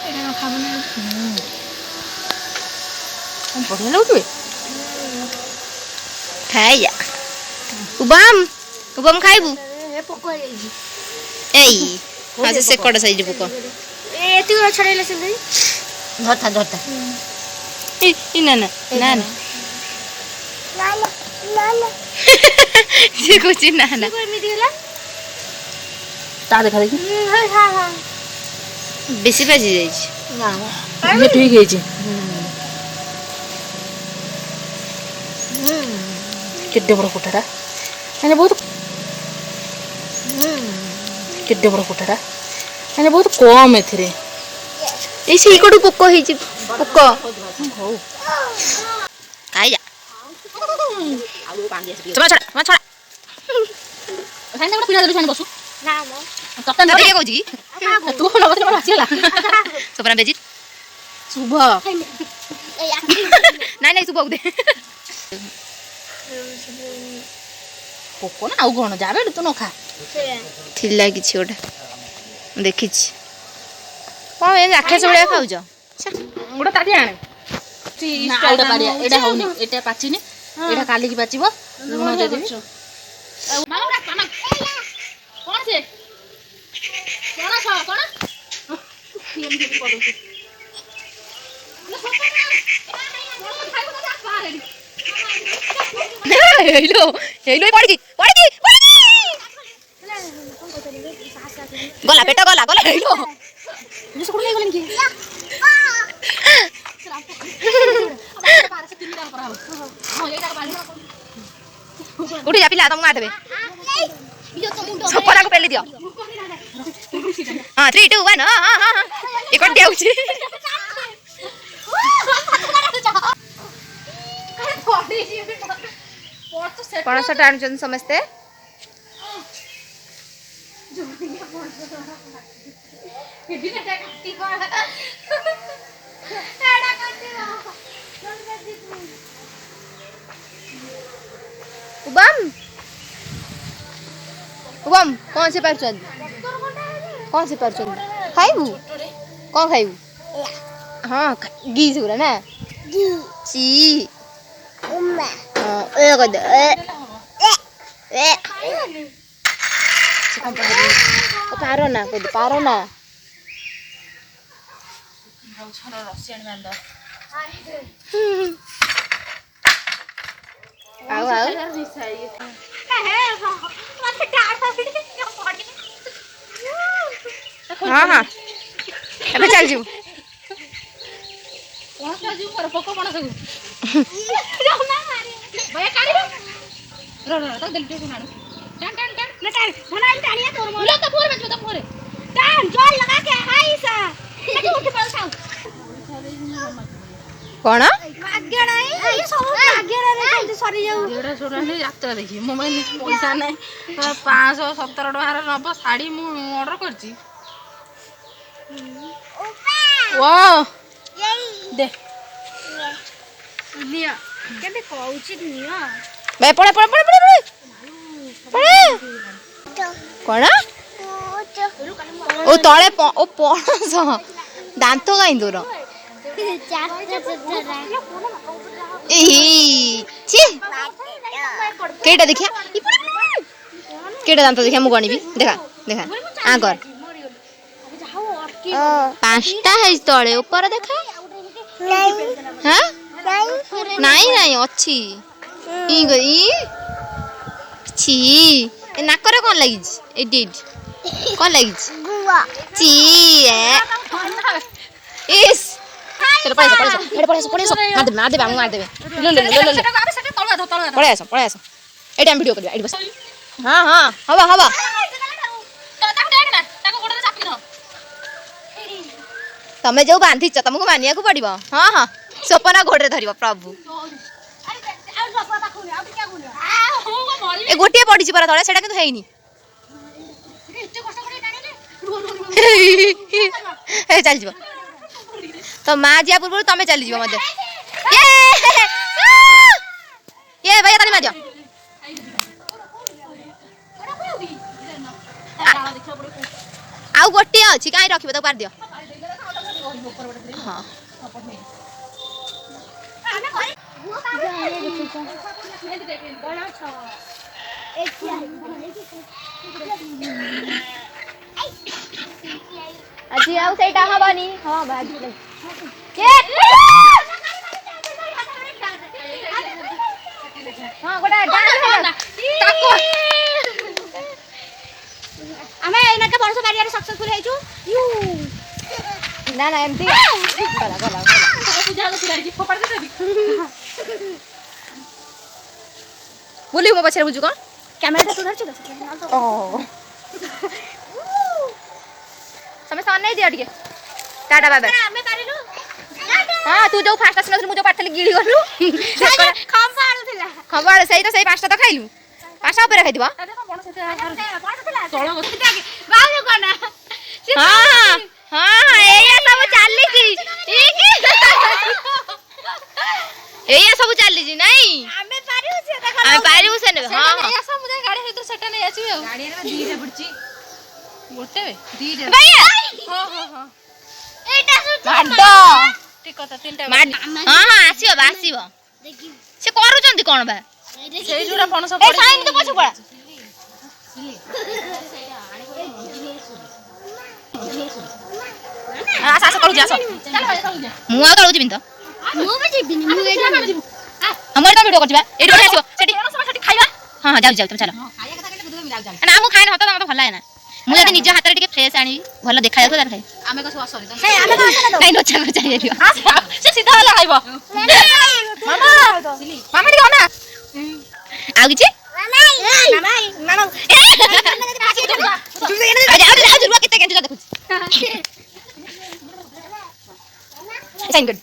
ଏଟା ଖାବ ନା बढ़िया लगुच ଖାଇ ଯା ଉବାମ ଉବାମ ଖାଇବୁ ଏ ପୋକ ହେଇଯାଇଛି ଏଇ ହଁ ସେ ସେକଡ଼ ସାଇଜ ପୋକ ଏତିକି ଛଡ଼େଇଲେ ସେ झरता झरता ନା ନା ନା ନା ସେ କହୁଛି ନା ନା ଏମିତି ହେଲା ता देखा देखी ବେଶୀ ପାଚି ଯାଇଛି ये ठीक है जी किड्डे बड़ कोठाटा मैंने बहुत किड्डे बड़ कोठाटा मैंने बहुत कम एथिरे ଏଇ ସେଇକଡ଼ୁ ପୋକ ହେଇଛି ପୋକ ହଉ ଖାଇ ଯା ଆଳୁ ପାଣି ଆସିବି ଛଡ଼ା ଛଡ଼ା ଛଡ଼ା ସାଇନା ଗୋଟେ ପିଲା ଦେଲୁ ସାଇନା ବସୁ ନା ମ ତତେ ତତେ କିଏ କହୁଛି କି ତୁ ନବତରେ ମୋର ଆସିଗଲା ସପନା ବେଜିତ ଶୁଭ ନାଇଁ ନାଇଁ ଶୁଭକୁ ଦେ ପୋକ ନା ଆଉ କଣ ଯାବେ ତୁ ନ ଖା ଥିଲା କିଛି ଗୋଟେ ମୁଁ ଦେଖିଛି କଣ ଏମିତି ରାକ୍ଷସ ଭଳିଆ ଖାଉଛ ଗୋଟେ ତାଟି ଆଣେ ନା ଆଉ ଗୋଟେ ପାରିଆ ଏଇଟା ହଉନି ଏଇଟା ପାଚିନି ଏଇଟା କାଲିକି ପାଚିବ ଲୁଣ ଦେଇଦେବି କଣ ସେ କଣ କଣ ହେଇଲୋ ହେଇଲୋ ପଡ଼ିକି ପଡ଼ିକି ଗଲା ପେଟ ଗଲା ଗଲା ହେଇଲୋ ଉଠି ଯା ପିଲା ତମକୁ ମାରିଦେବେ ସପନାକୁ ପେଲି ଦିଅ ହଁ 3 2 1 ହଁ ହଁ ହଁ ଏ କଣ ଦେଉଛି ପଣସଟା ଆଣୁଛନ୍ତି ସମସ୍ତେ उबम उबम कौन से पार्चन खाइबू कौन खाइबू हाँ घी से पूरा ना ची ए कर दे ए पारो ना कर दे पारो ना आओ आओ हाँ हाँ अबे चल जीव ପୋକ କଣ ସବୁ कौन ଯାତ୍ରା ଦେଖି ମୋ ପଇସା ନାହିଁ 517 ଟଙ୍କାର ନବ ଶାଢ଼ୀ ମୁଁ ଅର୍ଡର କରିଛି ଓ ଦେ ନିଅ କେତେ କହୁଛି ନିଅ भाई पड़े पड़े पड़े पड़े पड़े कौन ओ तले ओ पणस दांत कहीं दूर केटा देखिया केटा दांत देखिया मु गणिबी देखा देखा आ कर 5टा है तले ऊपर देखा हां नहीं नहीं अच्छी ई गई छी ए नाकर कोन लागि एडी कोन लागि छी इस चलो पड़े मार दे मार दे ले ले पड़े आसो ए टाइम वीडियो करबा एडी बस हां हां हवा हवा तमे जो बांधी छ तुमको मानिया को पड़िबो हां हां सपना घोड़े धरिबो प्रभु ए गोटे पड़ी पर तले सेटा किंतु हेइनी ए चल जीव तो मां जिया पूर्व तमे चली जीव मते ये भैया ताली मार दियो आउ गोटे अछि काई रखिबो तो पार दियो हाँ আজি ଆଉ ସେଇଟା ହବନି ହଁ ବାଜି ହଁ ଗୋଟା ଆମେ ଏଇନାକେ ବର୍ଷ ବାରିଆରେ ସକ୍ସେସଫୁଲ ହେଇଛୁ ନା ନା ଏମିତି ଗଲା ଗଲା ବୁଲିବୁ ମୋ ପଛରେ ବୁଝୁ କଣ କ୍ୟାମେରାଟା ତୁ ଧରିଛୁ ତ ତମେ ଅନେଇ ଦିଅ ଟିକେ ଟାଟା ବାବା ଆମେ ପାରିଲୁ ହଁ ତୁ ଯୋଉ ଫାଷ୍ଟ ଆସିନଥିଲୁ ମୁଁ ଯୋଉ ପାଠରେ ଗିଳି ଗଲୁ ଖମ୍ବ ଆଳୁଥିଲା ଖବର ସେଇ ତ ସେଇ ପାଞ୍ଚଟା ତ ଖାଇଲୁ ପାଞ୍ଚଟା ଉପରେ ଖାଇଥିବ ହଁ ହଁ ଏଇଆ ସବୁ ଚାଲିଛି ଏଇଆ ସବୁ ଚାଲିଛି ନାଇଁ ଆମେ ପାରିବୁ ସେ ଆମେ ପାରିବୁ ସେ ନେବେ ହଁ ନେଇ ଆସ ମୁଁ ଯାଇ ଗାଡି ଭିତରେ ସେଟା ନେଇ ଆସିବି ଆଉ ଗାଡିରେ ଦିଟା ପଡିଛି ଗୋଟେ ଦିଟା ହଁ ହଁ ହଁ ଏଇଟା ମାଡ ଠିକ କଥା ତିନିଟା ହଁ ହଁ ଆସିବ ବା ଆସିବ ସେ କରୁଛନ୍ତି କଣ ବା ସେଇ ଯୋଉଟା ପଣସ ଏ ସାଇନ୍ ତ ପଛ ପଳା ଆସ ଆସ ତଳୁ ଆସ ମୁଁ ଆଉ ତଳୁ ଯିବିନି ତ ମୁଁ ବି ଯିବିନି ମୁଁ ଏଇଠି ଯିବି ଆମର ତ ଭିଡିଓ କରିଛି ବା ଏଇଠି ବସି ଆସିବ ସେଠି ଖାଇବା ହଁ ହଁ ଯାଉଛି ତମେ ଚାଲ ନା ମୁଁ ଖାଇନି ହତ ମତେ ଭଲ ଲାଗେ ନା ମୁଁ ଯଦି ନିଜ ହାତରେ ଟିକେ ଫ୍ରେଶ ଆଣିବି ଭଲ ଦେଖାଯାଉଥିବ ତାହେଲେ ଖାଇ ଆମେ କଣ ସବୁ ସରି ଆମେ କଣ ନାଇଁ ନୋଚା ନୋଚା ହେଇଯିବ ସେ ସିଧା ହେଲେ ଖାଇବ ମାମା ମାମା ଟିକେ ଅନା ଆଉ କିଛି କେତେ କେଞ୍ଚୁଛ ଦେଖୁଛି ସାଇନ୍ କରି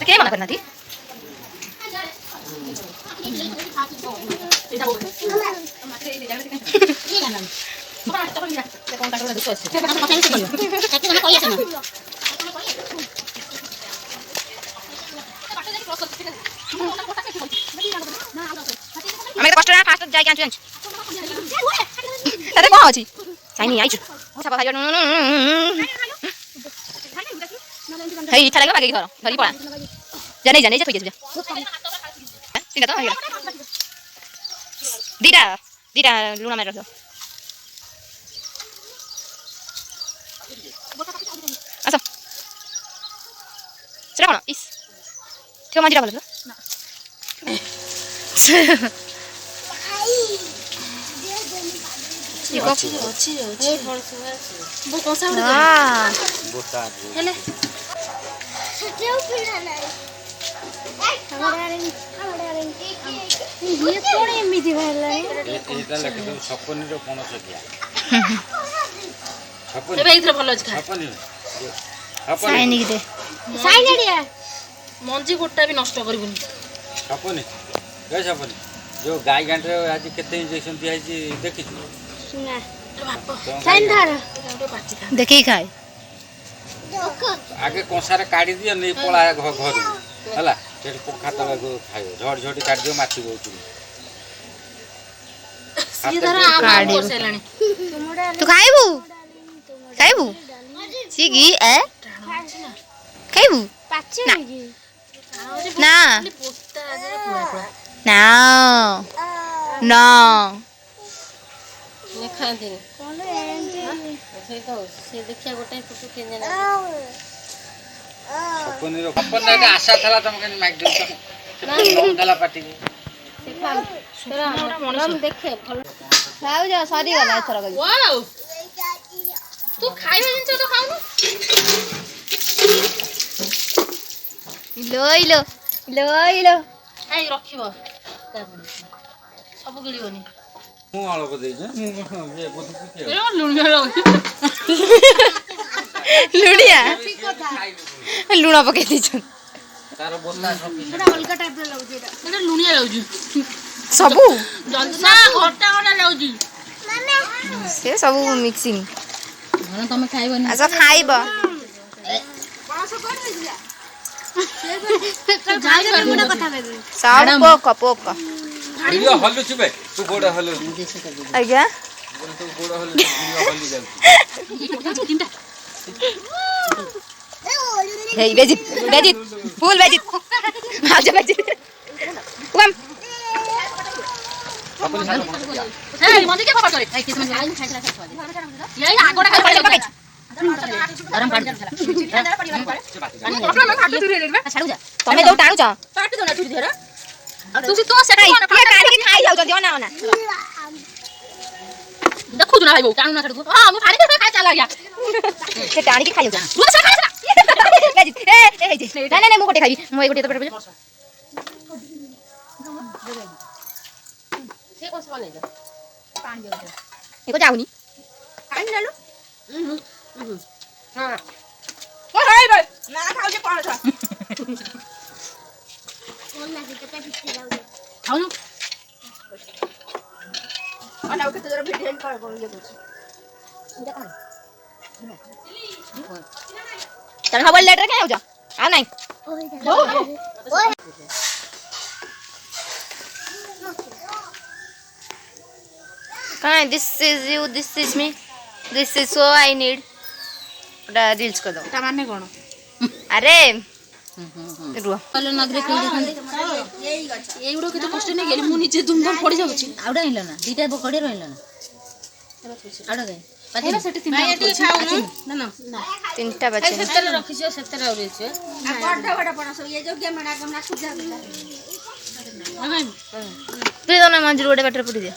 କେହି ମନା କରିନାହାନ୍ତି ଆମେ କଷ୍ଟ ନା ଫାଷ୍ଟ ଯାଇକି ଆଣିଛୁ ଜାଣିଛୁ ତାରେ କଣ ଅଛି ସାଇନି ଆଇଛୁ ସାପ ଖାଇବା ହେଇ ଇଚ୍ଛା ଲାଗିବ ବାଗେଇକି ଧର ଧରିକି ପଳା ଯା ନେଇ ଯା ଥୋଇ ଆସିବୁ ତିନିଟା ତ ଦିଟା ଦିଟା ଲୁଣ ମାରି ରଖିବ ଆସ ସେଟା କଣ ଇସ୍ ଥିବ ମଞ୍ଜିଟା ଭଲ ଏମିତି ବାହାରିଲାଣି ଭଲ ଅଛି ମଞ୍ଜି ଗୋଟା ବି ନଷ୍ଟ କରିବୁନି ସପନି ଯୋଉ ଗାଈ ଗାଣ୍ଠରେ ଆଜି କେତେ ଇଞ୍ଜେକ୍ସନ ଦିଆହେଇଛି ଦେଖିଛୁ ଦେଖିକି ଖାଏ ଆଗେ କଂସାରେ କାଢି ଦିଅ ନେଇ ପଳା ଘରକୁ ହେଲା ସେଠି ପଖା ତଳକୁ ଖାଇବ ଝଡି ଝଡି କାଢିଦିଅ ମାଛି ବହୁతుంది ତୁ ଖାଇବୁ ଖାଇବୁ ସିଗି ଏ ଖାଇବୁ ନା ନା ନା ଖାଆନ୍ତିନି ସେ ଦେଖିବା ଗୋଟେ ସପନିର ଆଶା ଥିଲା ତମେ କେମିତି ମାଗି ଦଉଛ ଦେଲା ପାଟିକି ଦେଖେ ଭଲ ଖାଉଛ ସରିଗଲା ଏଥର ତୁ ଖାଇବା ଜିନିଷ ତ ଖାଉନୁ ଲୋଇଲୋ ଲୋଇଲୋ ଖାଇ ରଖିବ ସବୁ ଗିଳିବନି ମୁଁ ଅଳପ ଦେଇଛି ଲୁଣିଆ ଲୁଣ ପକେଇ ଦେଇଛନ୍ତି ତାର ବୋତଲ ଅଲଗା ଟାଇପର ଲାଗୁଛି ଏଇଟା ଲୁଣିଆ ଲାଗୁଛି ସବୁ ଜଲ୍ଦି ନା ଘଟା ଘଟା ଲାଗୁଛି ସେ ସବୁ ମିକ୍ସିଂ ତମେ ଖାଇବନି ଆସ ଖାଇବ सब पोक पोक ଭିଡିଓ ହଲୁଛି ବେ ତୁ କୋଉଟା ହଲୁ ଆଜ୍ଞା ସବୁ ଗୋଡ଼ ହେଲେ ଦୁନିଆ ହଲି ଯାଉଛି। ତିନିଟା ହେଇ ବେଜିତ ବେଜିତ ফুল বেজিত আজ বেজিত ওম এই মন্দির কে খবর করে এই কিছু মানে এই আগোটা খাই পড়ে পকাই গরম পানি আপনার মা হাতে ধরে রেখবে ছাড়ু যা তুমি তো টাণুছ কাটি দো না তুই ধরে তুই তো সেটা খাই কোন কিଏ କାଢିକି ଖାଇ ଯାଉଛନ୍ତି ଅନା ଅନା ଦେଖୁଛୁ ନା ଭାଇ ବୋଉ ଟାଣୁ ନା କାଟୁ ହଁ ମୁଁ ପାଣି ଖାଇ ଚାଲା ଗିଆ ସେ ଟାଣିକି ଖାଇ ଯାଉଛନ୍ତି ତୁ ସେ ଖାଇ ବେଜିତ ଏ ହେଇଛି ନାଇଁ ନାଇଁ ମୁଁ ଗୋଟେ ଖାଇବି ମୁଁ ଏଇ ଗୋଟେ ତ ପେଟ ସେ କୋସ ବନେଇ ଦେ ପାଣି ଦେ ଏକো ଯାଉନି ପାଣି ନେଲୁ ହଁ ଓ ହାଇ ଭାଇ ନା ଖାଉଛେ କଣ ଥା कोण नाही त्याच्या पिशवी लावू दे. ଖାଉନୁ ଅନା କେତେ ଜୋର ଭିଡିଓ କଲ୍ କରୁ ଯେ କହୁଛି ତମେ ହବ ଲେଟରେ କାଇଁ ଯାଉଛ ଆଉ ନାଇଁ ओय କାଇଁ this is you this is me this is so I need ओटा रील्स कर दो ତା ମାନେ କଣ अरे रुह କଲ ନଗରେ କେଇ ଦେଖନ୍ତି ଏଇଗୁଡା କେତେ କଷ୍ଟ ନେଇ ଗେଲି ମୁଁ ନିଜେ ଦୁମଦମ ପଡି ଯାଉଛି ଆଉଡା ଆଇଲ ନା ଦିଟା ବକଡେ ରହିଲ ନା ଆଉଡା ଦେ ପାଛେ ସେଠି ତିନିଟା ଏଠି ଖାଉନୁ ନା ନା तीनटा बचे ସେତେରେ ରଖିଛ ସେତେରେ ଆଉରିଛ आ बड़ा बड़ा पणस ये जो गेमना गमना सुजा प्लीज ना मंजूर गोटे बाटर पड़ी दे